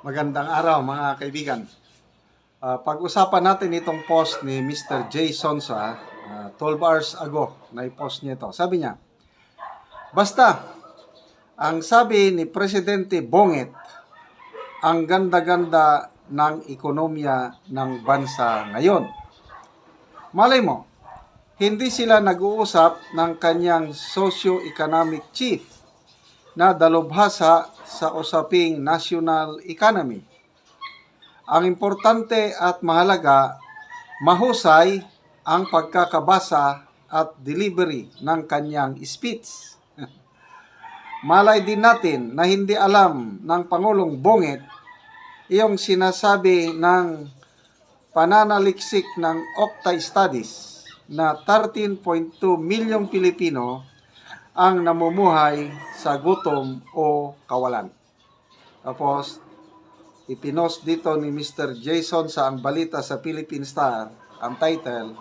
Magandang araw mga kaibigan. Pag-usapan natin itong post ni Mr. Jason sa 12 hours ago na i-post niya ito. Sabi niya, basta, ang sabi ni Presidente Bonget, ang ganda-ganda ng ekonomiya ng bansa ngayon. Malay mo, hindi sila nag-uusap ng kanyang socio-economic chief na dalubhasa sa usaping national economy. Ang importante at mahalaga, mahusay ang pagkakabasa at delivery ng kanyang speech. Malay din natin na hindi alam ng Pangulong Bonget iyong sinasabi ng pananaliksik ng Octa Studies na 13.2 milyong Pilipino ang namumuhay sa gutom o kawalan. Tapos, ipinost dito ni Mr. Jason sa ang balita sa Philippine Star, ang title,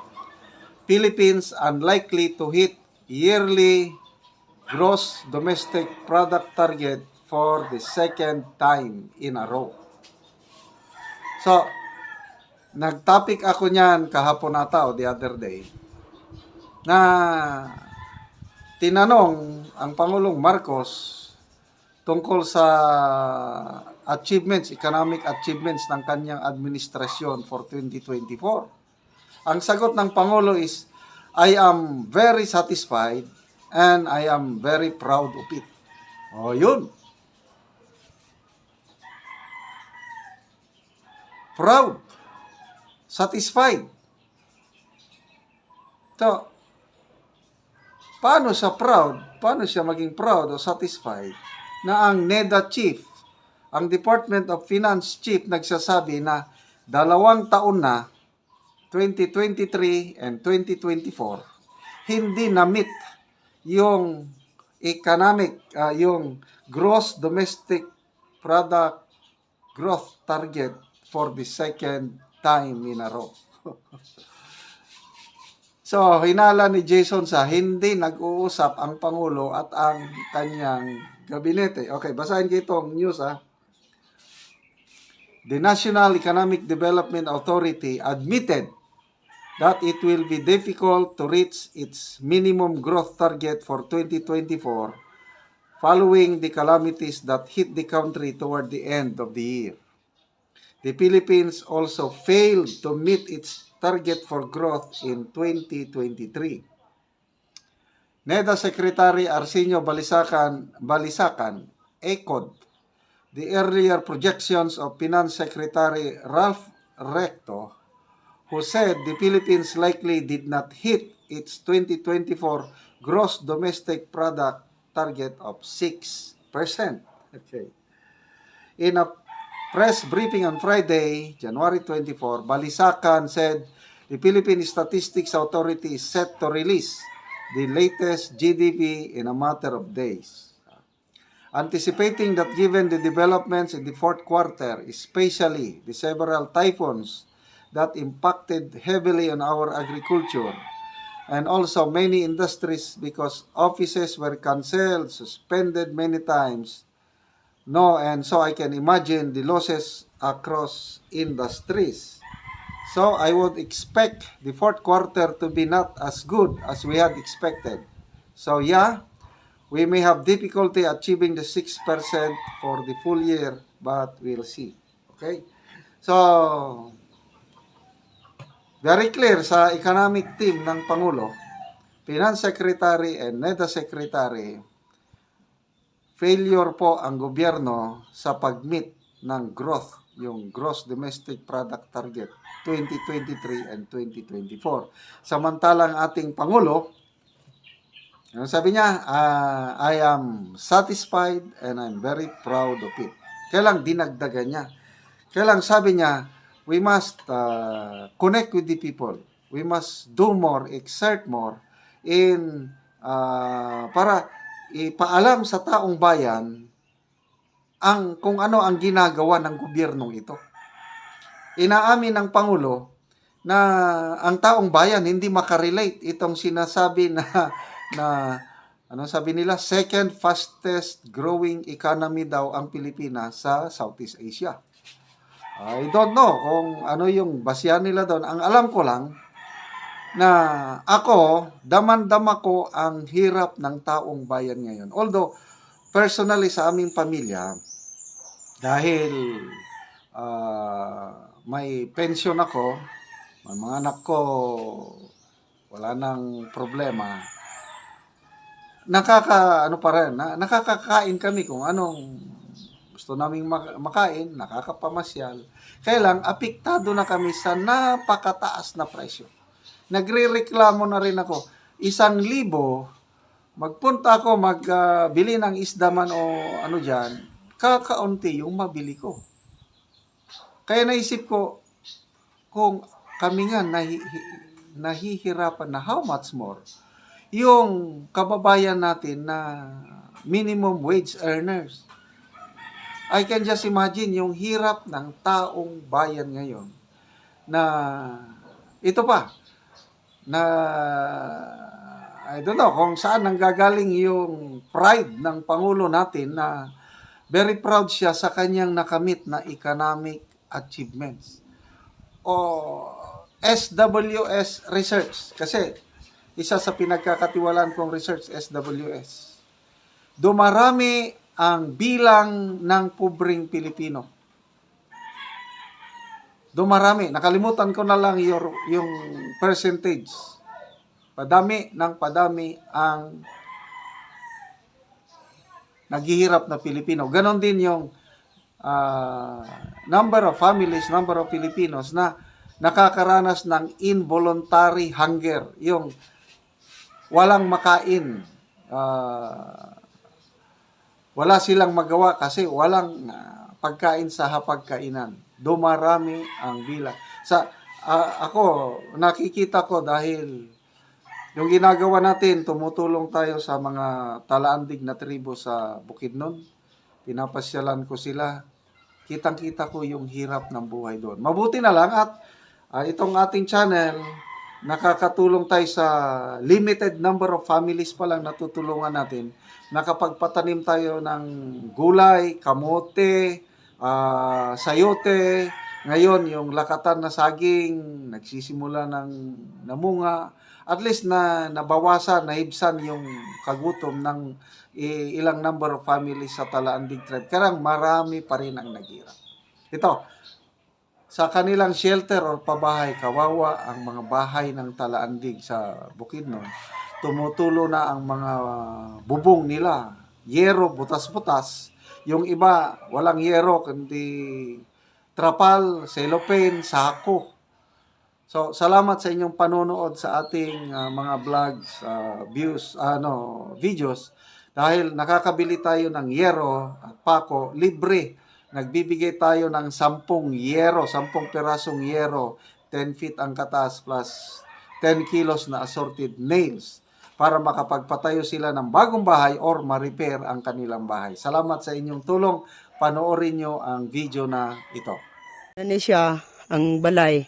Philippines unlikely to hit yearly gross domestic product target for the second time in a row. So, nag-topic ako niyan kahapon ata o the other day na tinanong ang Pangulong Marcos tungkol sa achievements, economic achievements ng kanyang administrasyon for 2024. Ang sagot ng Pangulo is, I am very satisfied and I am very proud of it. O yun. Proud. Satisfied. So, paano siya proud? Paano siya maging proud o satisfied na ang NEDA chief, ang Department of Finance chief, nagsasabi na 2 taon na, 2023 and 2024, hindi na-meet yung economic, yung gross domestic product growth target for the second time in a row. So, hinala ni Jason sa hindi nag-uusap ang Pangulo at ang kanyang gabinete. Okay, basahin ko itong news The National Economic Development Authority admitted that it will be difficult to reach its minimum growth target for 2024 following the calamities that hit the country toward the end of the year. The Philippines also failed to meet its target for growth in 2023. NEDA Secretary Arsenio Balisacan echoed the earlier projections of Finance Secretary Ralph Recto, who said the Philippines likely did not hit its 2024 gross domestic product target of 6%. Okay. In a press briefing on Friday, January 24, Balisacan said the Philippine Statistics Authority is set to release the latest GDP in a matter of days. Anticipating that given the developments in the fourth quarter, especially the several typhoons that impacted heavily on our agriculture, and also many industries because offices were canceled, suspended many times, and so I can imagine the losses across industries. So I would expect the fourth quarter to be not as good as we had expected. So yeah, we may have difficulty achieving the 6% for the full year, but we'll see. Okay? So, very clear sa economic team ng Pangulo, Finance Secretary and NEDA Secretary, failure po ang gobyerno sa pag-meet ng growth, yung gross domestic product target 2023 and 2024. Samantalang ating Pangulo, sabi niya, I am satisfied and I'm very proud of it. Kailang dinagdagan niya. Kailang sabi niya, we must connect with the people. We must do more, exert more in para ipaalam sa taong bayan kung ano ang ginagawa ng gobyernong ito. Inaamin ng Pangulo na ang taong bayan hindi makarelate itong sinasabi ano sabi nila, second fastest growing economy daw ang Pilipinas sa Southeast Asia. I don't know kung ano yung basihan nila doon. Ang alam ko lang na ako, daman-dama ko ang hirap ng taong bayan ngayon. Although, personally sa aming pamilya, dahil may pension ako, may mga anak ko, wala nang problema, nakakakain kami kung anong gusto naming makain, nakakapamasyal. Kaya lang, apektado na kami sa napakataas na presyo. Nagre-reklamo na rin ako. 1,000, magpunta ako, magbili ng isda man o ano dyan, kakaunti yung mabili ko. Kaya naisip ko, kung kami nga nahihirapan na how much more, yung kababayan natin na minimum wage earners. I can just imagine yung hirap ng taong bayan ngayon na ito pa, na I don't know kung saan nanggagaling yung pride ng Pangulo natin na very proud siya sa kanyang nakamit na economic achievements. O SWS research, kasi isa sa pinagkakatiwalaan kong research, SWS. Dumarami ang bilang ng pobreng Pilipino. Dumarami. Nakalimutan ko na lang yung percentage. Padami ng padami ang naghihirap na Pilipino. Ganon din yung number of families, number of Filipinos na nakakaranas ng involuntary hunger. Yung walang makain. Wala silang magawa kasi walang pagkain sa hapagkainan. Dumarami ang bilang. Ako, nakikita ko dahil yung ginagawa natin, tumutulong tayo sa mga talaandig na tribo sa Bukidnon. Pinapasyalan ko sila. Kitang-kita ko yung hirap ng buhay doon. Mabuti na lang at itong ating channel, nakakatulong tayo sa limited number of families pa lang natutulungan natin. Nakapagpatanim tayo ng gulay, kamote, sayote. Ngayon, yung lakatan na saging, nagsisimula ng namunga. At least na nabawasan, nahibsan yung kagutom ng ilang number of families sa Talaandig tribe. Kaya marami pa rin ang naghirap. Ito, sa kanilang shelter or pabahay, kawawa ang mga bahay ng Talaandig sa Bukidnon. Tumutulo na ang mga bubong nila. Yero, butas-butas. Yung iba, walang yero, kundi trapal, cellophane, sako. So, salamat sa inyong panonood sa ating mga vlogs, videos. Dahil nakakabili tayo ng yero at pako, libre. Nagbibigay tayo ng 10 yero, 10 pirasong yero, 10 feet ang kataas plus 10 kilos na assorted nails para makapagpatayo sila ng bagong bahay or ma-repair ang kanilang bahay. Salamat sa inyong tulong. Panoorin nyo ang video na ito. Ano siya, ang balay.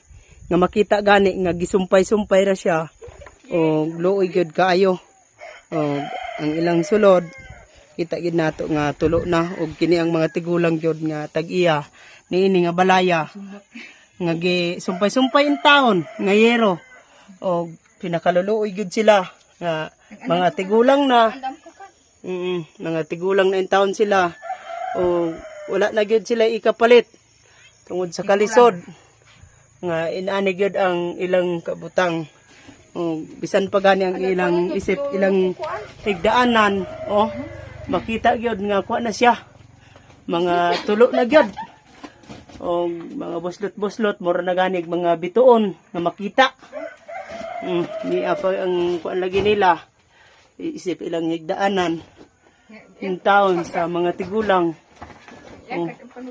Nga makita gani, nga gisumpay-sumpay ra siya. O luoy gyud kaayo. O ang ilang sulod, kita gid nato nga tulo na. O kini ang mga tigulang gyud nga tag-iya. Niini nga balaya. Nga gisumpay-sumpay in taon, nga yero. O pinakaluluoy gyud sila. Nga mga tigulang na. Mga tigulang na in taon sila. O wala na gyud sila ikapalit. Tungod sa kalisod. Nga inaani gyud ang ilang kabutang. Bisan pa gani ang ilang isip, ilang tigdaanan. Makita gyud nga kuha na siya. Mga tulo na gyud. Mga buslot-buslot, mura na gani mga bituon nga makita. Di apa ang kuha lagi nila. Isip ilang higdaanan. Yung taon sa mga tigulang.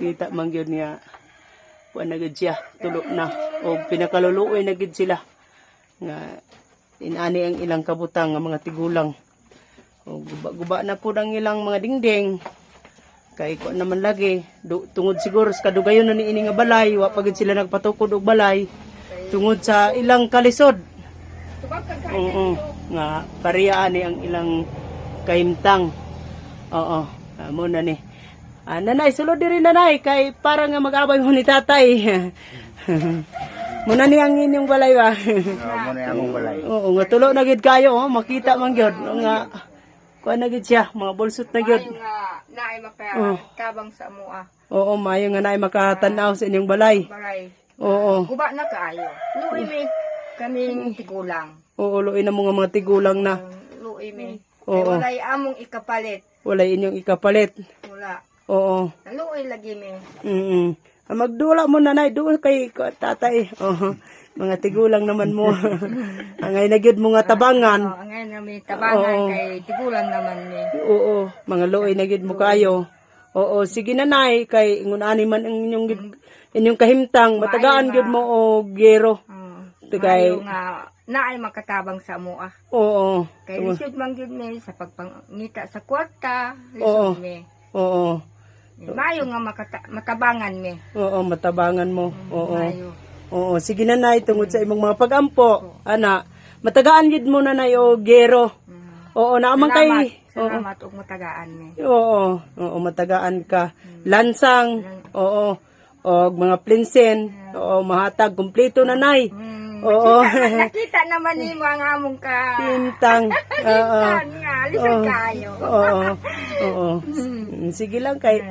Kita man gyud niya. Kuha na gyud siya, tulo na. O pinakaluluoy na gyud sila. Nga inani ang ilang kabutang nga mga tigulang. O guba-guba na po ang ilang mga dingding. Kay ko naman lagi tungod siguro sa kadugayon na niini nga balay, wa pa gyud sila nagpatukod og balay tungod sa ilang kalisod. Nga pareha ani ang ilang kahimtang. Mo na ni. Nanay, sulod diri nanay kay para nga mag-abay mo ni tatay. Muna ni ang inyong balay ba? Mo na among balay. Oo, nga tulo na gid kayo, makita man gyud nga kuan na gid siya, mga bulsot na gyud. nga naay makatabang sa mua. Oo, maayo nga naay makatanaw sa inyong balay. Baray. Oo. Guba na kaayo. Luoy mi kaming tigulang. Oo, luoy na mga tigulang na. Luoy mi. Oo. Walay among ikapalit. Wala inyong ikapalit. Wala. Oo. Luoy lagi mi. Magdula mo nanay, duol kay tatay. Oo. Mga tigulang naman mo. Angay na gyud mo nga tabangan. Ang ngayon na may tabangan Oo. kay tigulang naman mi. Oo, mga luoy na gyud mo kayo. Oo, sige nanay kay ngunani man ang inyong kahimtang matagaan gyud mo og gero. Kay Mayo nga naay makatabang sa mua. oo. Kay lisod man gyud mi sa pagpangita sa kwarta. Oo. Lisod mi. Oo. Mayo nga matabangan mi. Oo, matabangan mo. Oo. Mayo. Oo, sige nanay tungod sa imong mga pagampo. Ana, matagaan gyud mo nanay og gero. Oo, naaman kay Salamat og matagaan mi. Oo, oo, matagaan ka. Lansang, oo, og mga plinsen, oo, mahatag, kumpleto nanay. Oo, Nakita naman ni mga among ka. pintang. Oo, Nga, lisod kayo. oo, oo. Sige lang kay,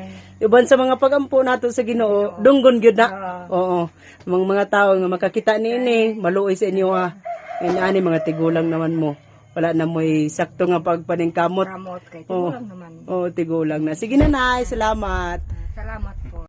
iban sa mga pagampo nato sa Ginoo, dunggon gyud na. Oo, mga tao nga makakita niini, maluoy sa inyo ha. Ani mga tigulang naman mo. Wala na mo'y sakto nga pagpaningkamot. Ramot kay tigulang naman. Oo, tigulang na. Sige nanay, salamat. Salamat.